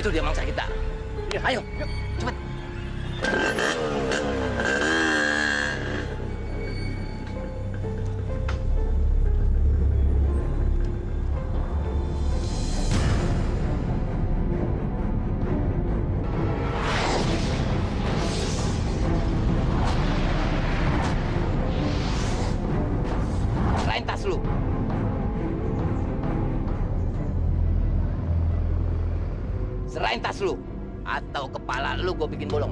Itu dia mangsa kita. Iya. Ayo, cepat. Serahin tas lu. Serahin tas lu, atau kepala lu gue bikin bolong.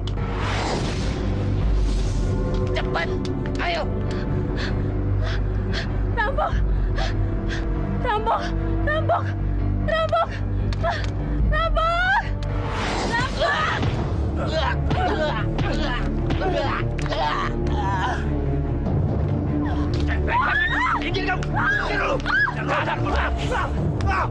Cepat, ayo. Rampok! Rampok! Rampok! Rampok! Rampok! Minggir kamu! Minggir dulu! Rampok! Rampok! Rampok! Rampok!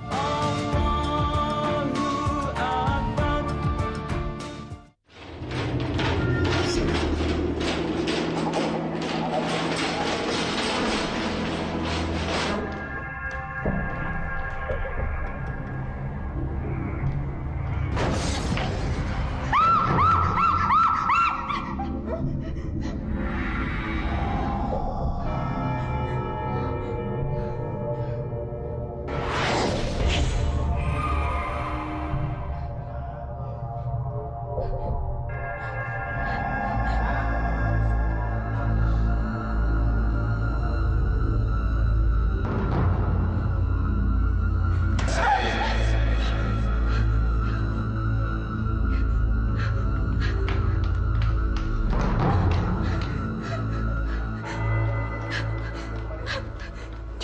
Ah! Ah! Tolong!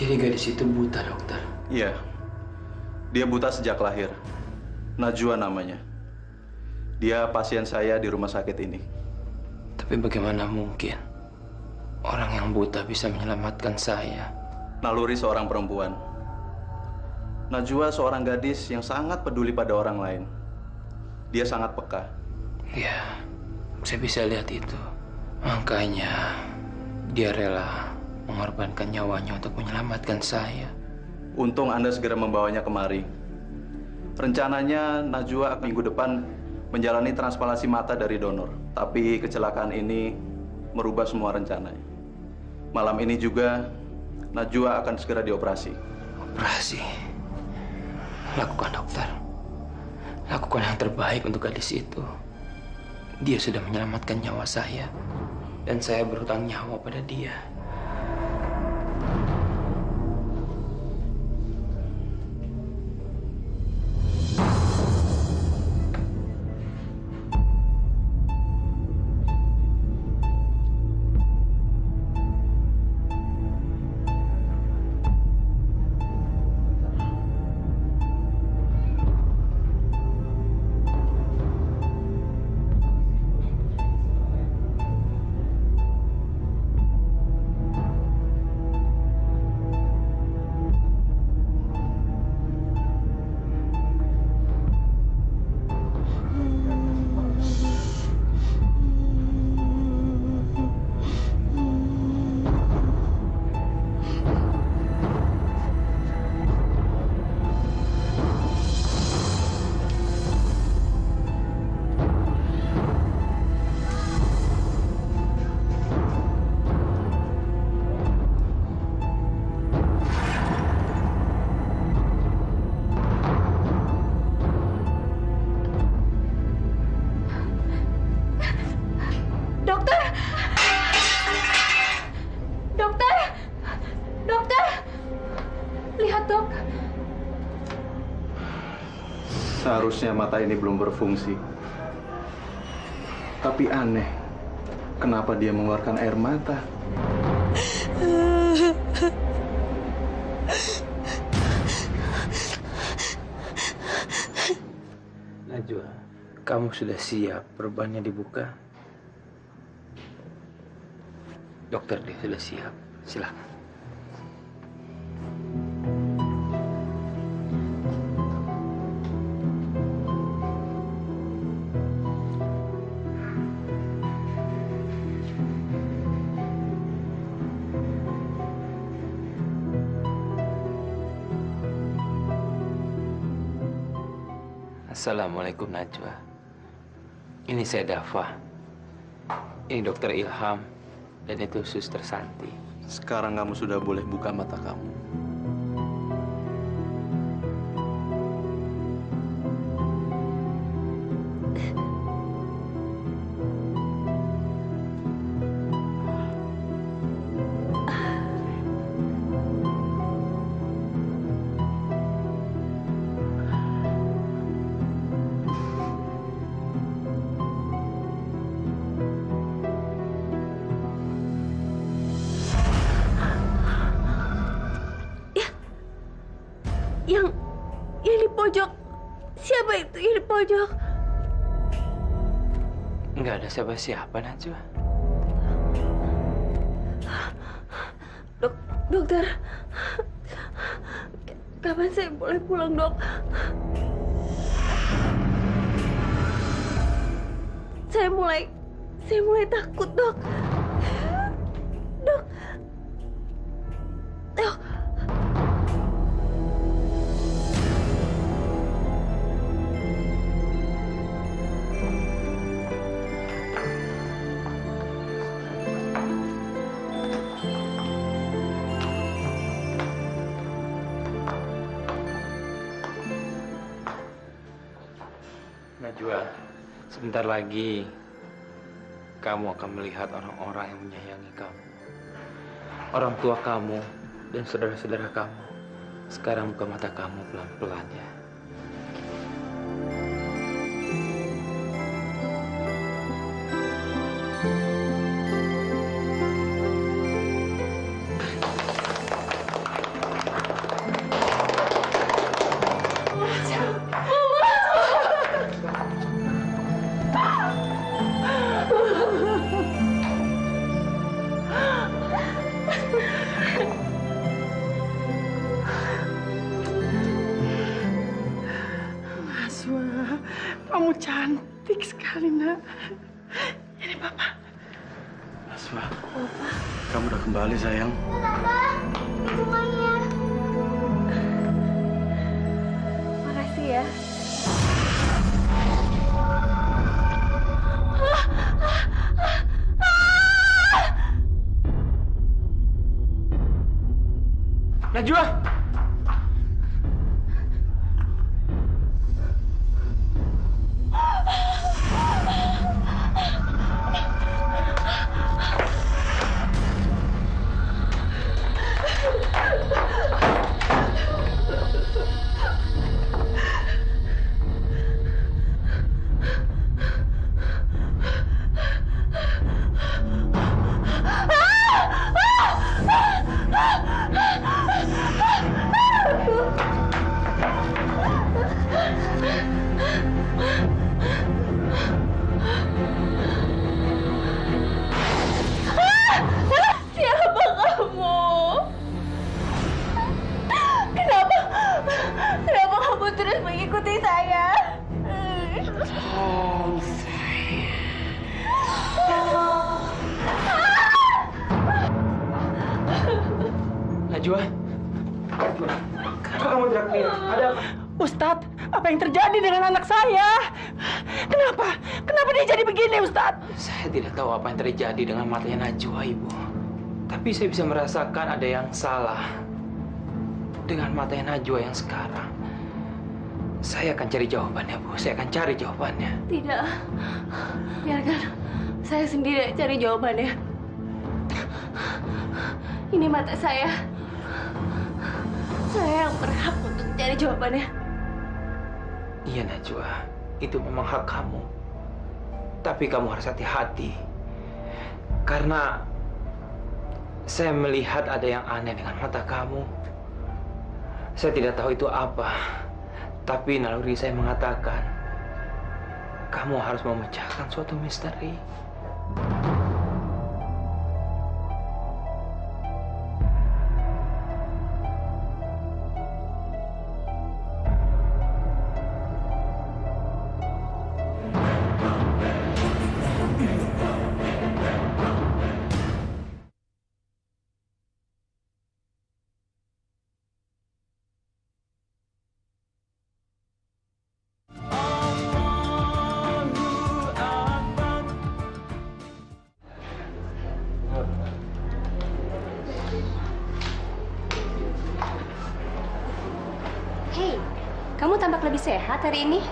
Jadi gadis itu buta, dokter? Iya. Dia buta sejak lahir. Najwa namanya. Dia pasien saya di rumah sakit ini. Tapi bagaimana mungkin orang yang buta bisa menyelamatkan saya? Naluri seorang perempuan. Najwa seorang gadis yang sangat peduli pada orang lain. Dia sangat peka. Ya, saya bisa lihat itu. Makanya dia rela mengorbankan nyawanya untuk menyelamatkan saya. Untung Anda segera membawanya kemari. Rencananya Najwa minggu depan menjalani transplantasi mata dari donor. Tapi kecelakaan ini merubah semua rencana. Malam ini juga Najwa akan segera dioperasi. Operasi. Lakukan, dokter. Lakukan yang terbaik untuk gadis itu. Dia sudah menyelamatkan nyawa saya. Dan saya berhutang nyawa pada dia. Dokter! Dokter! Dokter! Lihat, Dok. Seharusnya mata ini belum berfungsi. Tapi aneh, kenapa dia mengeluarkan air mata? Najwa, kamu sudah siap perbannya dibuka? Dokter dia sudah siap. Silakan. Assalamualaikum Najwa. Ini saya Dava. Ini Dokter Ilham. Dan itu Suster Santi. Sekarang kamu sudah boleh buka mata kamu. Yang di pojok. Siapa itu yang di pojok? Nggak ada siapa-siapa, Najwa. Dokter, kapan saya boleh pulang, Dok? Saya mulai takut, Dok. Dok. Najwa, sebentar lagi kamu akan melihat orang-orang yang menyayangi kamu. Orang tua kamu dan saudara-saudara kamu. Sekarang buka mata kamu pelan-pelan ya. Najwa, kamu cantik sekali, Nak. Ini Papa. Najwa, kamu udah kembali, sayang. Semuanya. Makasih ya. Najwa! Siapa kamu? Kenapa kamu terus mengikuti saya? Najwa? Kenapa kamu teriak-teriak? Ada apa? Ustadz, apa yang terjadi dengan anak saya? Kenapa? Kenapa dia jadi begini, Ustadz? Saya tidak tahu apa yang terjadi dengan matanya Najwa, Ibu. Tapi saya bisa merasakan ada yang salah dengan matanya Najwa yang sekarang. Saya akan cari jawabannya, Bu. Saya akan cari jawabannya. Tidak. Biarkan saya sendiri cari jawabannya. Ini mata saya. Saya yang berhak untuk cari jawabannya. Iya, Najwa. Itu memang hak kamu. Tapi kamu harus hati-hati. Karena saya melihat ada yang aneh dengan mata kamu. Saya tidak tahu itu apa. Tapi naluri saya mengatakan, kamu harus memecahkan suatu misteri. Hei, kamu tampak lebih sehat hari ini.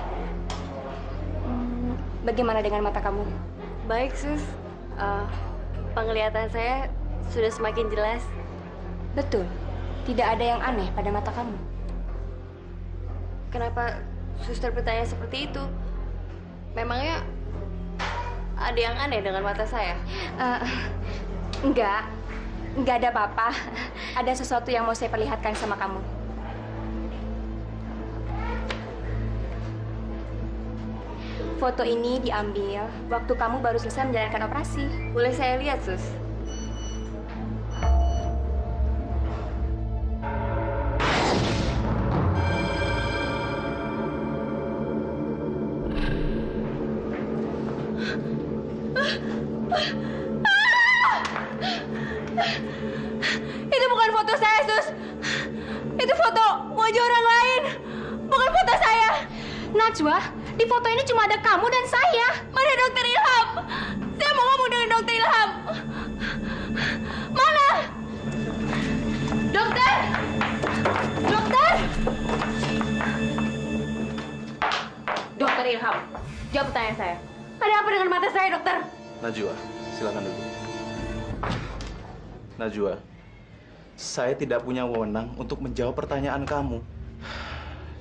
Bagaimana dengan mata kamu? Baik, Sus. Penglihatan saya sudah semakin jelas. Betul, tidak ada yang aneh pada mata kamu. Kenapa suster bertanya seperti itu? Memangnya ada yang aneh dengan mata saya? Enggak ada apa-apa. Ada sesuatu yang mau saya perlihatkan sama kamu. Foto ini diambil waktu kamu baru selesai menjalankan operasi. Boleh saya lihat, Sus? Itu bukan foto saya, Sus. Itu foto wajah orang lain. Bukan foto saya. Najwa, di foto ini cuma ada kamu dan saya. Mana Dokter Ilham? Saya mau ngomong dengan Dokter Ilham. Mana? Dokter! Dokter! Dokter Ilham, jawab pertanyaan saya. Ada apa dengan mata saya, dokter? Najwa, silakan duduk. Najwa, saya tidak punya wewenang untuk menjawab pertanyaan kamu.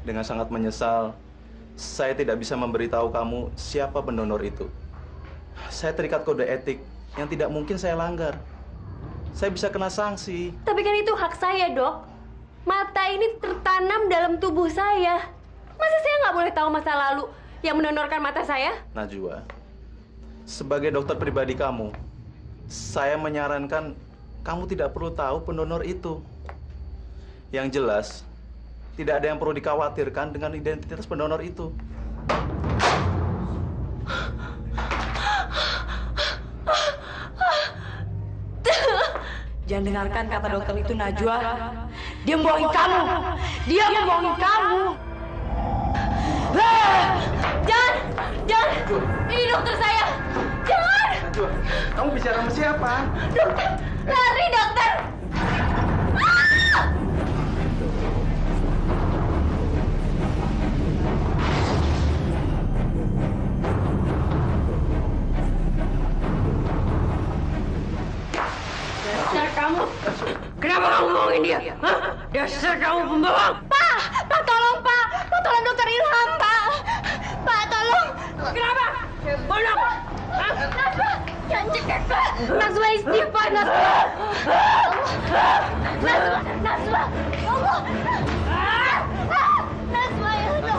Dengan sangat menyesal, saya tidak bisa memberitahu kamu siapa pendonor itu. Saya terikat kode etik yang tidak mungkin saya langgar. Saya bisa kena sanksi. Tapi kan itu hak saya, Dok. Mata ini tertanam dalam tubuh saya. Masa saya nggak boleh tahu masa lalu yang mendonorkan mata saya? Najwa, sebagai dokter pribadi kamu, saya menyarankan kamu tidak perlu tahu pendonor itu. Yang jelas, tidak ada yang perlu dikhawatirkan dengan identitas pendonor itu. Jangan dengarkan kata dokter itu, Najwa. Dia membohongi kamu. Dia membohongi kamu. Jangan! Jangan! Ini dokter saya! Jangan! Najwa, kamu bicara sama siapa? Dokter! Lari, dokter! Ah! Dasar kamu pembohong! Pak! Pak, tolong, Pak! Pak, tolong dokter Ilham, Pak! Pak, tolong! Kenapa? Bodoh! Najwa! Jangan cekek, Pak! Najwa istighfar, Najwa! Najwa! Ya Allah! Najwa, ya Allah!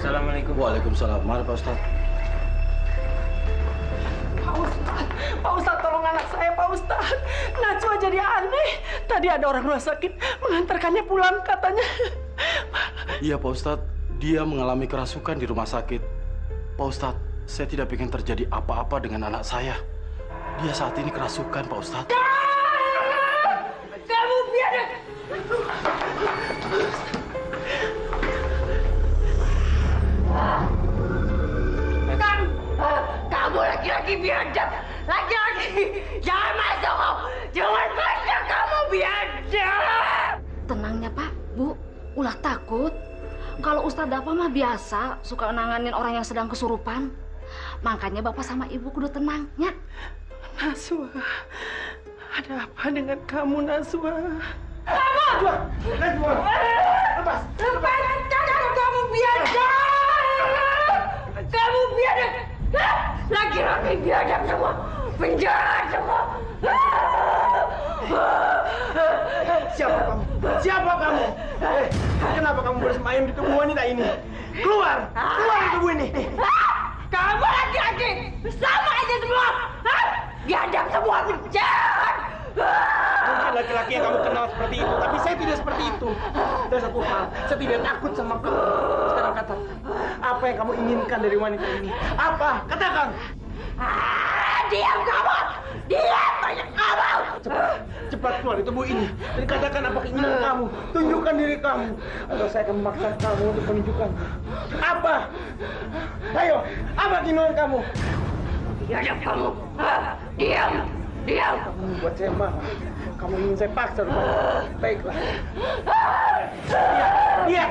Assalamualaikum. Waalaikumsalam. Mari Pak Ustadz. Pak Ustadz, tolong anak saya, Pak Ustadz. Najwa jadi aneh. Tadi ada orang rumah sakit mengantarkannya pulang katanya. Iya Pak Ustadz, dia mengalami kerasukan di rumah sakit. Pak Ustadz, saya tidak ingin terjadi apa-apa dengan anak saya. Dia saat ini kerasukan, Pak Ustadz. Kamu biadab! Kamu laki-laki biadab! Laki-laki! Jangan masuk! Jangan masuk kamu biadab! Tenangnya Pak, Bu, ulah takut. Kalau Ustadz apa mah biasa, suka nanganin orang yang sedang kesurupan. Makanya Bapak sama Ibu kudu tenang, ya. Najwa, ada apa dengan kamu, Najwa? Lepas! Kamu biadab! Kamu biadab! Laki-laki biadab semua! Penjahat semua! Siapa kamu? Siapa kamu? Kenapa kamu bersemayam di tubuh wanita ini? Keluar! Keluar dari tubuh ini! Kamu laki-laki! Sama aja semua! Biadab semua! Penjahat! Mungkin laki-laki yang kamu kenal seperti itu, tapi saya tidak seperti itu. Dan satu hal, saya tidak takut sama kamu. Sekarang katakan, apa yang kamu inginkan dari wanita ini? Apa? Katakan! Diam kamu! Diam banyak kamu! Cepat keluar dari tubuh ini dan katakan apa keinginan kamu. Tunjukkan diri kamu, atau saya akan memaksa kamu untuk menunjukkan. Apa? Ayo, apa keinginan kamu? Biadab kamu! Diam! Diam! Kamu membuat saya marah. Kamu ingin saya paksa rupanya. Baiklah. Lihat!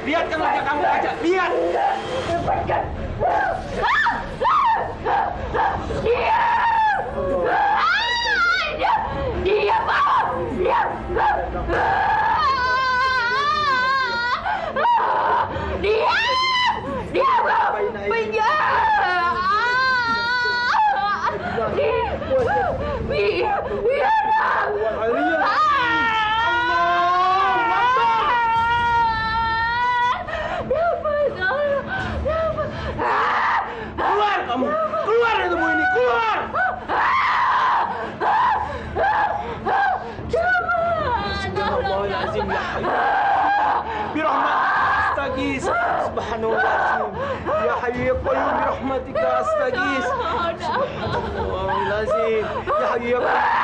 Lihatkan wajah kamu aja. Lihat! Lepaskan! Diam! Diam kamu! Diam! Diam! Diam kamu! Penjahat! Keluar kamu! Keluar dari tubuh ini! Keluar! Subhanallahazim ya Hayyu. Birahmat astagis. Subhanallahazim. Ya Hayyu ya Qayyum birahmatika astagis. Subhanallahazim. Ya Hayyu ya Qayyum astagis.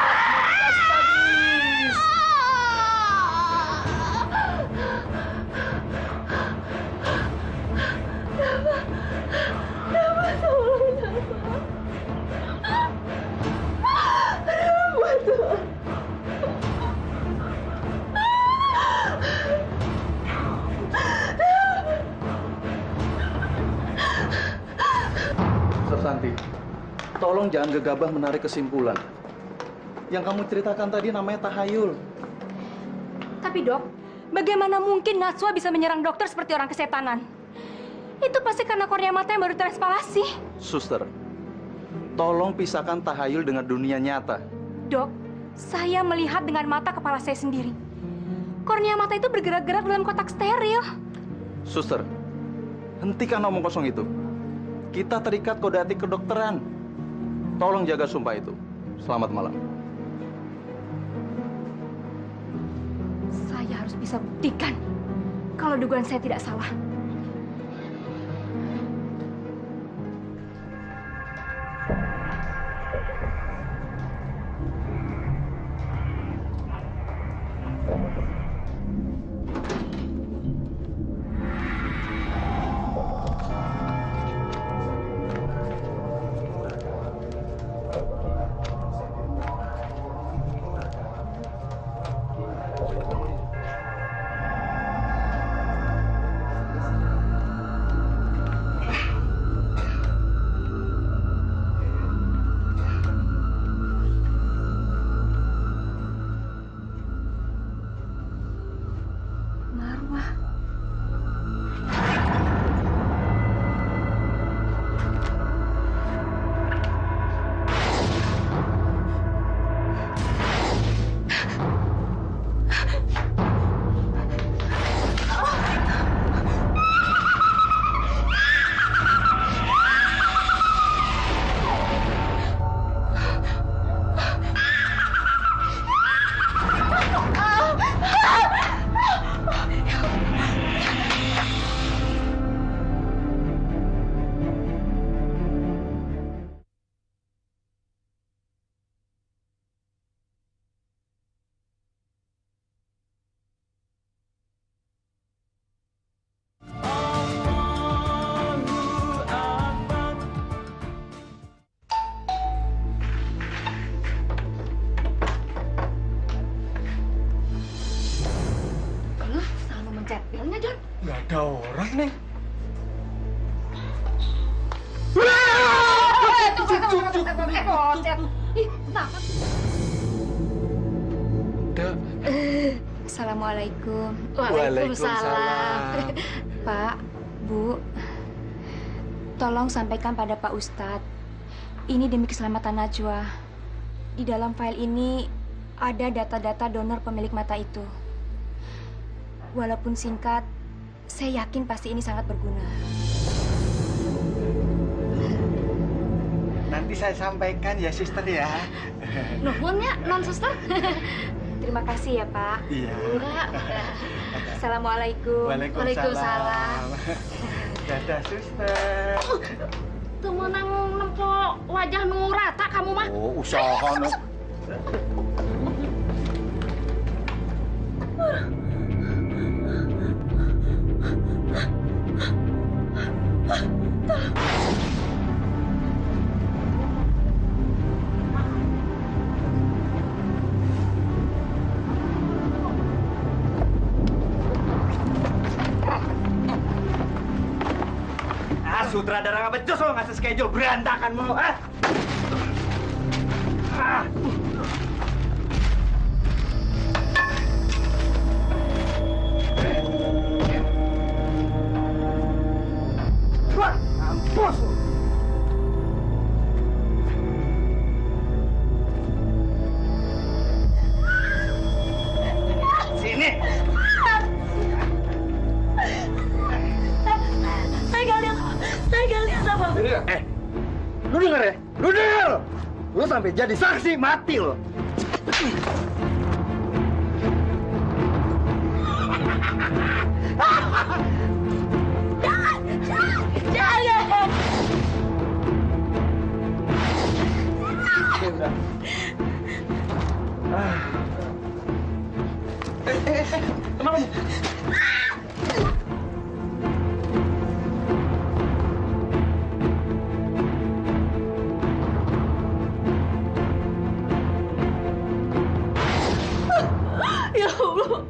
Santi, tolong jangan gegabah menarik kesimpulan. Yang kamu ceritakan tadi namanya tahayul. Tapi dok, bagaimana mungkin Najwa bisa menyerang dokter seperti orang kesetanan? Itu pasti karena kornea mata yang baru terespalasi. Suster, tolong pisahkan tahayul dengan dunia nyata. Dok, saya melihat dengan mata kepala saya sendiri. Kornea mata itu bergerak-gerak dalam kotak steril. Suster, hentikan omong kosong itu. Kita terikat kode etik kedokteran. Tolong jaga sumpah itu. Selamat malam. Saya harus bisa buktikan kalau dugaan saya tidak salah. Ada orang, Neng. Assalamualaikum. Waalaikumsalam. Pak, Bu, tolong sampaikan pada Pak Ustadz. Ini demi keselamatan Najwa. Di dalam file ini ada data-data donor pemilik mata itu. Walaupun singkat, saya yakin pasti ini sangat berguna. Nanti saya sampaikan ya, Sister ya. Nuhun ya, non suster. Terima kasih ya, Pak. Iya. Enggak. Assalamualaikum. Waalaikumsalam. Dadah, Suster. Tuh menang nempo wajah nu rata kamu mah. Oh, usaha no. Sutradara nggak becus lo ngasih schedule berantakan mulu, ah? Wah, mampus lo. Sini. Lu denger ya? Lu denger! Lu sampai jadi saksi mati lo. Jangan! Kenapa? Ya Allah.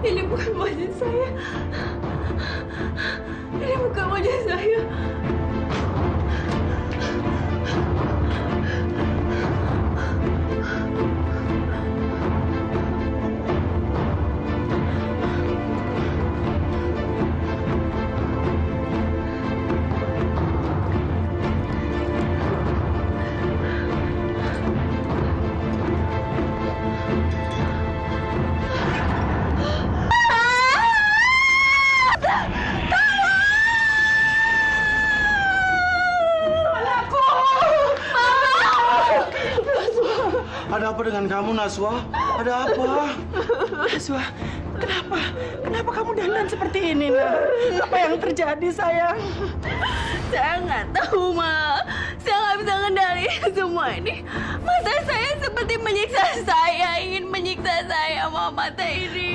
Ini bukan wajah saya. Ini bukan wajah saya. Ada apa dengan kamu, Najwa? Ada apa? Najwa, kenapa? Kenapa kamu dandan seperti ini, Nak? Apa yang terjadi, sayang? Saya nggak tahu, Ma. Saya nggak bisa ngendaliin semua ini. Mata saya seperti menyiksa saya, ingin menyiksa saya, Ma, mata ini.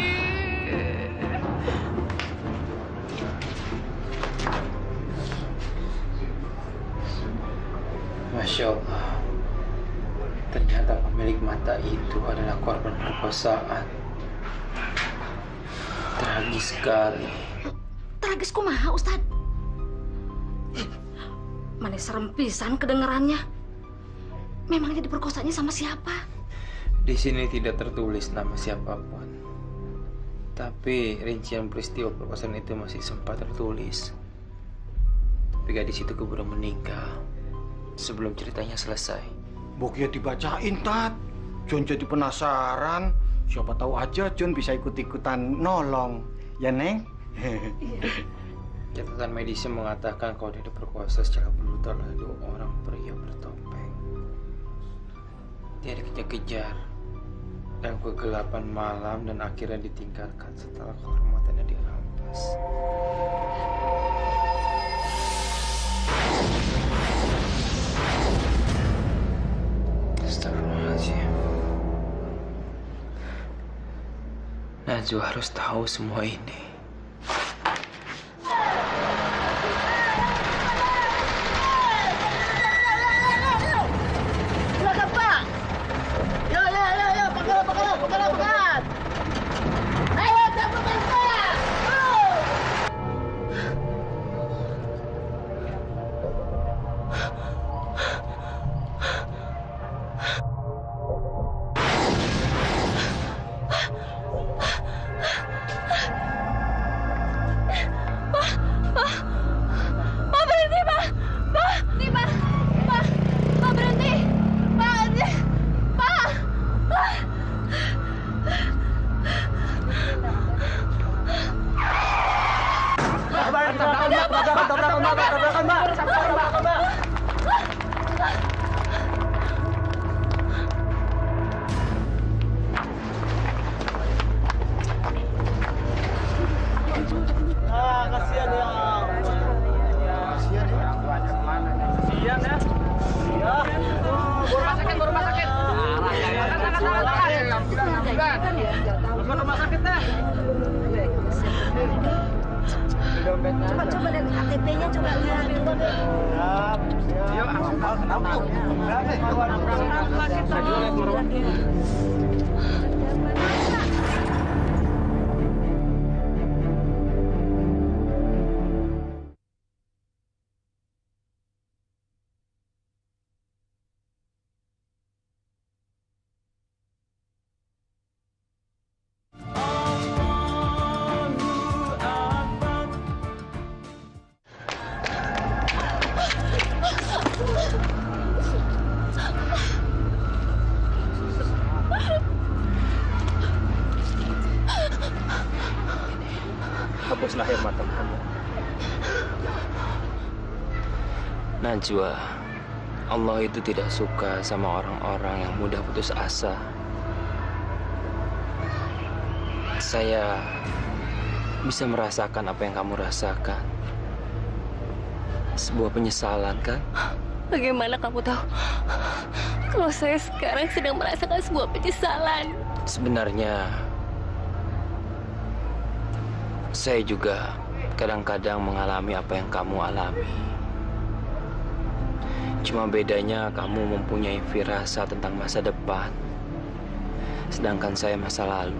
Masya Allah. Ternyata pemilik mata itu adalah korban perkosaan. Tragis sekali. Tragis kumaha, Ustad? Mana serem pisan kedengerannya. Memangnya diperkosanya sama siapa? Di sini tidak tertulis nama siapapun. Tapi rincian peristiwa perkosaan itu masih sempat tertulis. Tapi gadis itu keburu meninggal sebelum ceritanya selesai. Bukunya dibacain, Tat. John jadi penasaran. Siapa tahu aja John bisa ikut-ikutan nolong. Ya, Neng? Catatan medisnya mengatakan kalau dia diperkosa secara brutal oleh 2 orang pria bertopeng. Dia dikejar-kejar dan kegelapan malam dan akhirnya ditinggalkan setelah kehormatannya dirampas. Astagfirullahaladzim. Najwa harus tahu semua ini. Coba dari KTP-nya coba lihat. Hapuslah air mata kamu. Najwa, Allah itu tidak suka sama orang-orang yang mudah putus asa. Saya bisa merasakan apa yang kamu rasakan. Sebuah penyesalan, kan? Bagaimana kamu tahu kalau saya sekarang sedang merasakan sebuah penyesalan? Sebenarnya saya juga kadang-kadang mengalami apa yang kamu alami. Cuma bedanya kamu mempunyai firasat tentang masa depan, sedangkan saya masa lalu.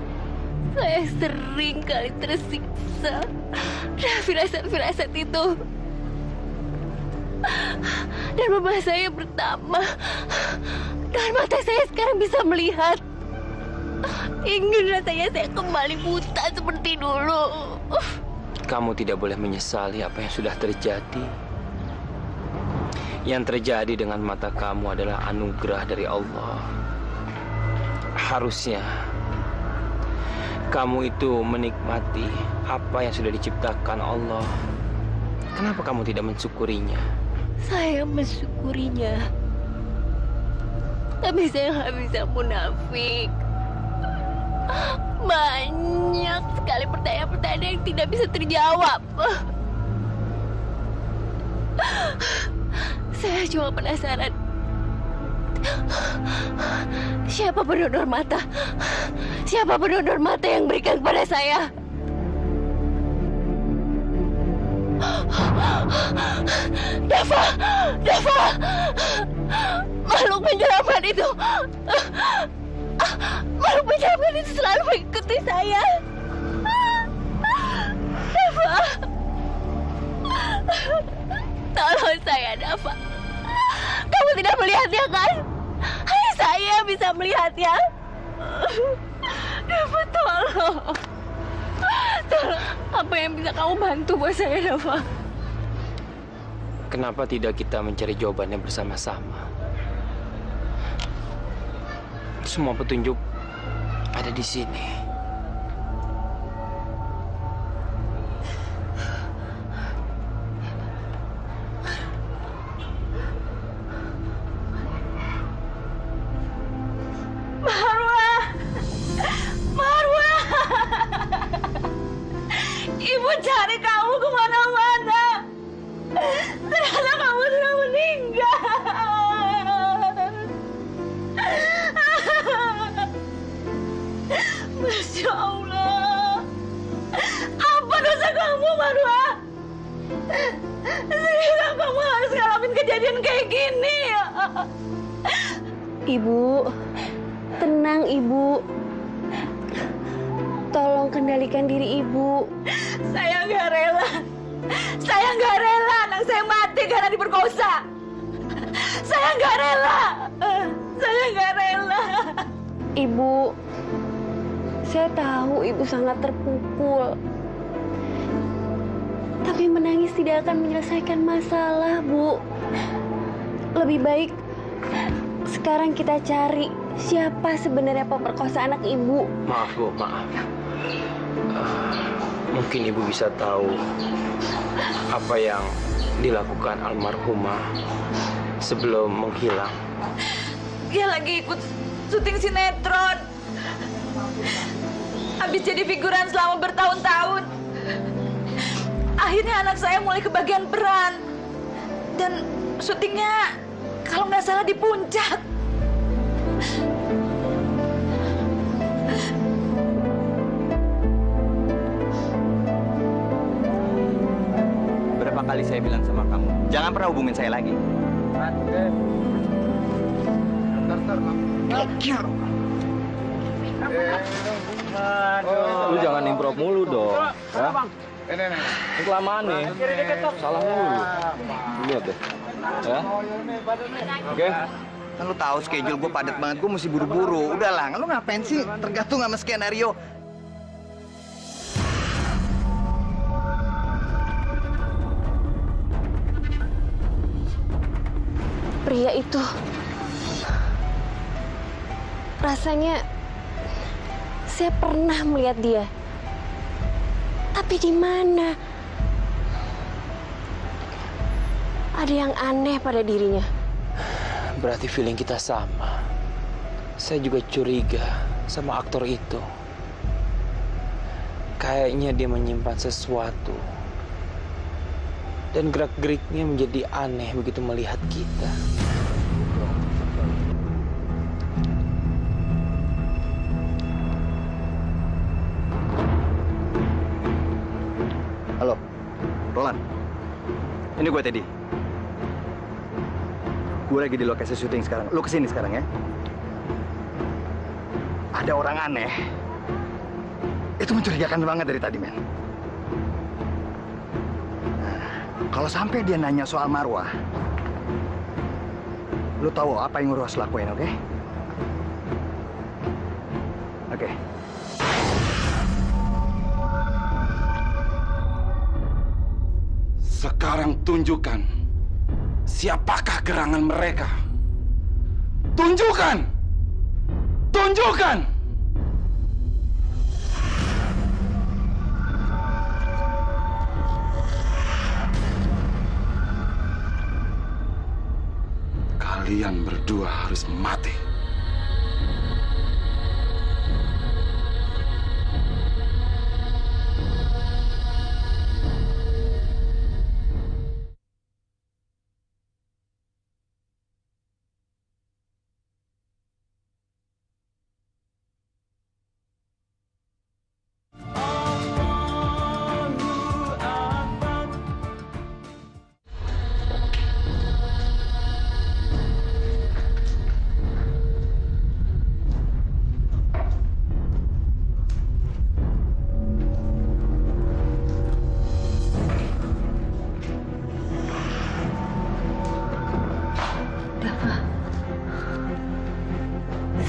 Saya sering kali tersiksa dengan firasat-firasat itu. Dan beban saya bertambah. Dan mata saya sekarang bisa melihat. Ingin rasanya saya kembali buta seperti dulu. Kamu tidak boleh menyesali apa yang sudah terjadi. Yang terjadi dengan mata kamu adalah anugerah dari Allah. Harusnya kamu itu menikmati apa yang sudah diciptakan Allah. Kenapa kamu tidak mensyukurinya? Saya mensyukurinya. Tapi saya nggak bisa munafik. Banyak sekali pertanyaan-pertanyaan yang tidak bisa terjawab. Saya cuma penasaran. Siapa pendonor mata? Siapa pendonor mata yang berikan kepada saya? Dava! Dava! Makhluk penyeramkan itu! Makhluk penyeramkan itu selalu mengikuti saya! Dava! Tolong saya, Dava! Kamu tidak melihatnya, kan? Hanya saya bisa melihatnya! Dava, tolong! Tolong, apa yang bisa kamu bantu buat saya, Dava? Kenapa tidak kita mencari jawabannya bersama-sama? Semua petunjuk ada di sini. kayak gini. Ibu, tenang Ibu. Tolong kendalikan diri Ibu. Saya nggak rela. Saya nggak rela anak saya mati karena diperkosa. Saya nggak rela. Saya nggak rela. Ibu, saya tahu Ibu sangat terpukul. Tapi menangis tidak akan menyelesaikan masalah, Bu. Lebih baik sekarang kita cari siapa sebenarnya pemerkosa anak Ibu. Maaf, Bu, maaf. Mungkin Ibu bisa tahu apa yang dilakukan almarhumah sebelum menghilang. Dia lagi ikut syuting sinetron. Habis jadi figuran selama bertahun-tahun. Akhirnya anak saya mulai kebagian peran. Dan syutingnya kalau nggak salah di Puncak. Berapa kali saya bilang sama kamu, jangan pernah hubungin saya lagi. Lu jangan improv mulu dong. Ya? Ini kelamaan nih. Salah mulu. Lihat deh. Ya. Oke. Kan lu tahu schedule gue padat banget, gue mesti buru-buru. Udahlah, lu ngapain sih tergantung sama skenario? Pria itu rasanya saya pernah melihat dia. Tapi di mana? Ada yang aneh pada dirinya. Berarti feeling kita sama. Saya juga curiga sama aktor itu. Kayaknya dia menyimpan sesuatu. Dan gerak-geriknya menjadi aneh begitu melihat kita. Halo, Roland. Ini gue Teddy. Gue lagi di lokasi syuting sekarang. Lu kesini sekarang ya. Ada orang aneh. Itu mencurigakan banget dari tadi, men. Kalau sampai dia nanya soal Marwah, lu tahu apa yang harus lakuin, oke? Oke. Sekarang tunjukkan siapakah gerangan mereka. Tunjukkan! Tunjukkan! Kalian berdua harus mati.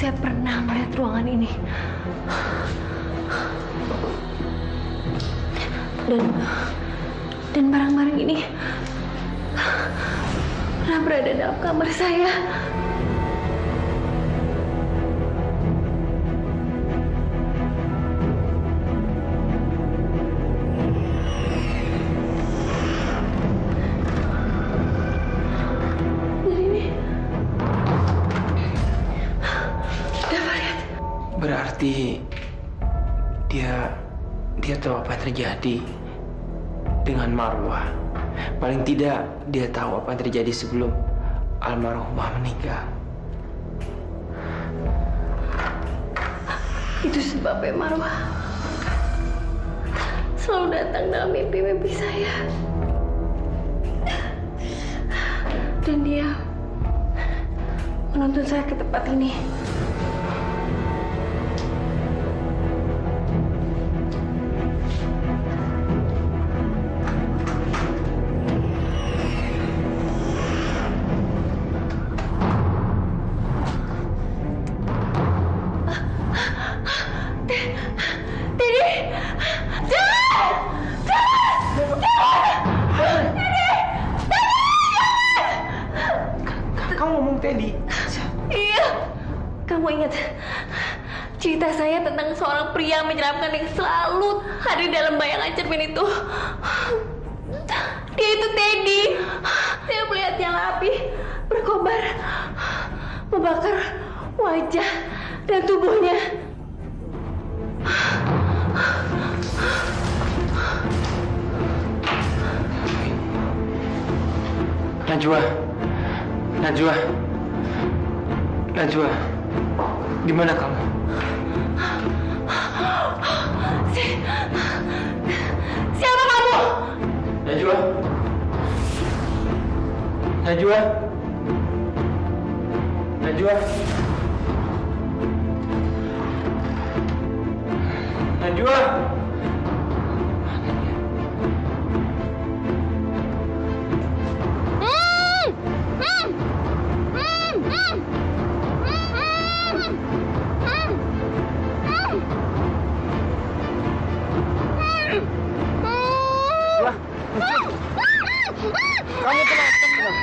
Saya pernah melihat ruangan ini. Dan barang-barang ini pernah berada dalam kamar saya. Berarti dia tahu apa yang terjadi dengan Marwah. Paling tidak dia tahu apa yang terjadi sebelum almarhumah meninggal. Itu sebabnya Marwah selalu datang dalam mimpi-mimpi saya. Dan dia menuntun saya ke tempat ini. Kamu ngomong Teddy. Iya, kamu ingat cerita saya tentang seorang pria menyeramkan yang selalu hadir dalam bayangan cermin itu. Dia itu Teddy. Saya melihatnya api berkobar, membakar wajah dan tubuhnya. Najwa, Najwa, Najwa, di mana kamu? Siapa kamu? Najwa, Najwa, Najwa, Najwa. Kamu tenang, tenang.